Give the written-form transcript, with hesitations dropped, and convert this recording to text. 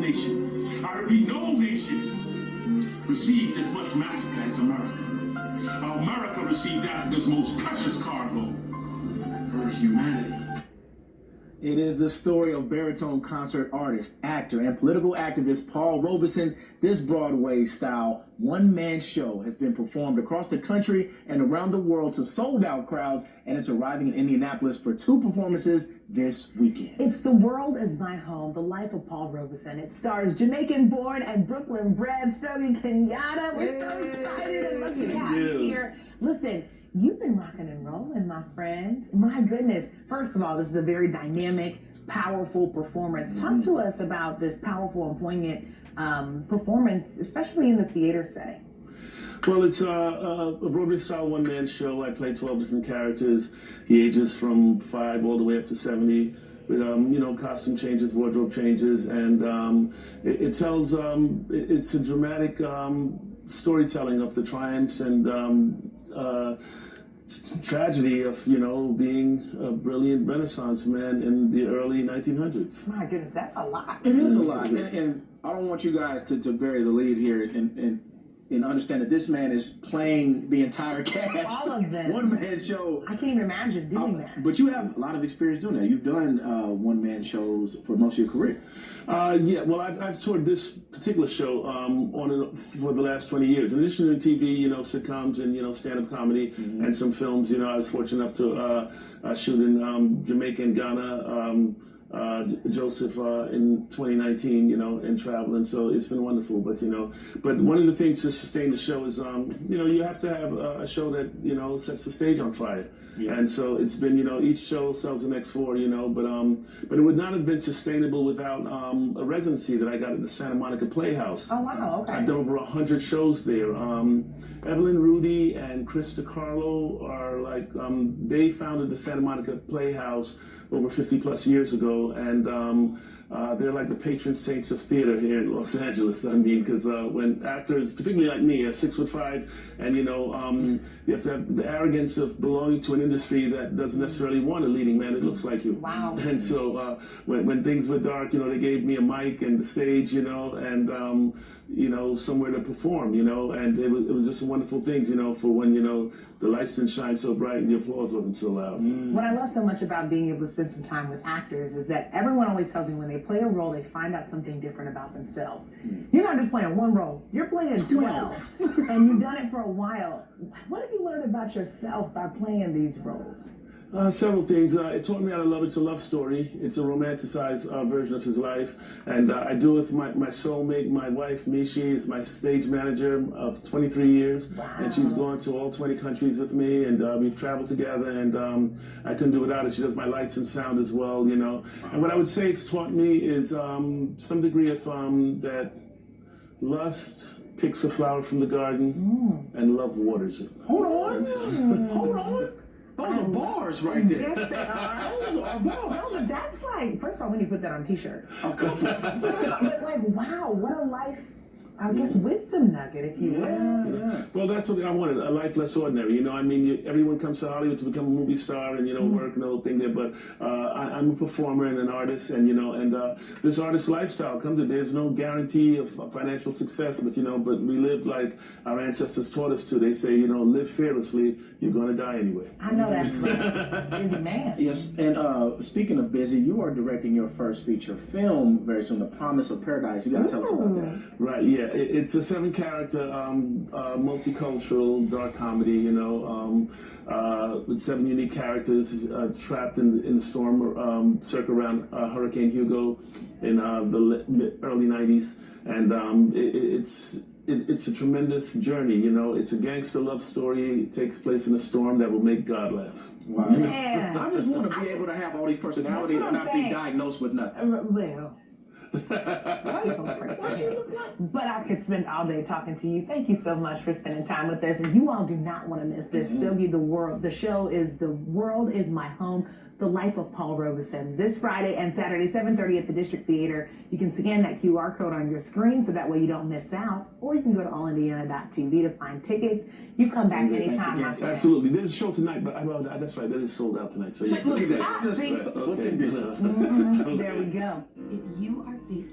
nation, I repeat, no nation received as much from Africa as America. America received Africa's most precious cargo, her humanity. It is the story of baritone concert artist, actor, and political activist Paul Robeson. This Broadway-style one-man show has been performed across the country and around the world to sold-out crowds, and it's arriving in Indianapolis for 2 performances this weekend. It's The World Is My Home, the life of Paul Robeson. It stars Jamaican-born and Brooklyn-bred Teachingartist. We're so excited and lucky to have you here. Listen, you've been rocking and rolling, my friend. My goodness. First of all, this is a very dynamic, powerful performance. Talk to us about this powerful and poignant performance, especially in the theater setting. Well, it's a Broadway-style one-man show. I play 12 different characters. He ages from 5 all the way up to 70. With you know, costume changes, wardrobe changes, and it tells. It's a dramatic storytelling of the triumphs and tragedy of, you know, being a brilliant Renaissance man in the early 1900s. My goodness, that's a lot. It is a lot, and I don't want you guys to bury the lead here and understand that this man is playing the entire cast. All of them. One-man show. I can't even imagine doing that. But you have a lot of experience doing that. You've done one-man shows for most of your career. Yeah, well, I've toured this particular show for the last 20 years. In addition to TV, you know, sitcoms and, you know, stand-up comedy and some films. You know, I was fortunate enough to shoot in Jamaica and Ghana, Joseph in 2019, you know, and traveling. So it's been wonderful. But, you know, one of the things to sustain the show is, you know, you have to have a show that, you know, sets the stage on fire. Yeah. And so it's been, you know, each show sells the next 4, you know, but it would not have been sustainable without a residency that I got at the Santa Monica Playhouse. Oh, wow, okay. I've done over 100 shows there. Evelyn Rudy and Chris DiCarlo are like, they founded the Santa Monica Playhouse over 50 plus years ago, and they're like the patron saints of theater here in Los Angeles. I mean, because when actors, particularly like me, are 6'5", and you know, you have to have the arrogance of belonging to an industry that doesn't necessarily want a leading man that looks like you. Wow. And so when things were dark, you know, they gave me a mic and the stage, you know, and you know, somewhere to perform, you know, and it was just wonderful things, you know, for when, you know, the lights didn't shine so bright and the applause wasn't so loud. What I love so much about being able to spend some time with actors is that everyone always tells me when they play a role, they find out something different about themselves. You're not just playing one role, you're playing 12. And you've done it for a while. What have you learned about yourself by playing these roles? Several things. It taught me how to love. It's a love story. It's a romanticized version of his life. And I do it with my soulmate, my wife, Michi, is my stage manager of 23 years. Wow. And she's gone to all 20 countries with me, and we've traveled together, and I couldn't do without it. She does my lights and sound as well, you know. And what I would say it's taught me is some degree of that lust picks a flower from the garden and love waters it. Hold on. Hold on. Those are bars right there. Yes, they are. Those are bars. No, but that's like, first of all, when you put that on a t-shirt. Okay. But like, wow, what a life, I guess, wisdom nugget, if you will. Yeah. Well, that's what I wanted, a life less ordinary. You know, I mean, everyone comes to Hollywood to become a movie star and, you know, work and the whole thing there. But I'm a performer and an artist, and, you know, and this artist lifestyle there's no guarantee of financial success, but, you know, but we live like our ancestors taught us to. They say, you know, live fearlessly, you're going to die anyway. I know that's right. Busy man. Yes, and speaking of busy, you are directing your first feature film very soon, The Promise of Paradise. You got to tell us about that. Right, yeah. It's a 7-character, multicultural dark comedy, you know, with 7 unique characters trapped in the storm circa around Hurricane Hugo in the early 90s. And it's a tremendous journey, you know. It's a gangster love story. It takes place in a storm that will make God laugh. Wow. Man. I just want to be able to have all these personalities and not be diagnosed with nothing. Well. But I could spend all day talking to you. Thank you so much for spending time with us. And you all do not want to miss this. Stogie the World. The show is The World Is My Home, the life of Paul Robeson. This Friday and Saturday, 7:30 at the District Theater. You can scan that QR code on your screen so that way you don't miss out. Or you can go to allindiana.tv to find tickets. You come back anytime. Absolutely. There's a show tonight, but that's right. That is sold out tonight. So Look at that. See? What condition? There we go. If you are facing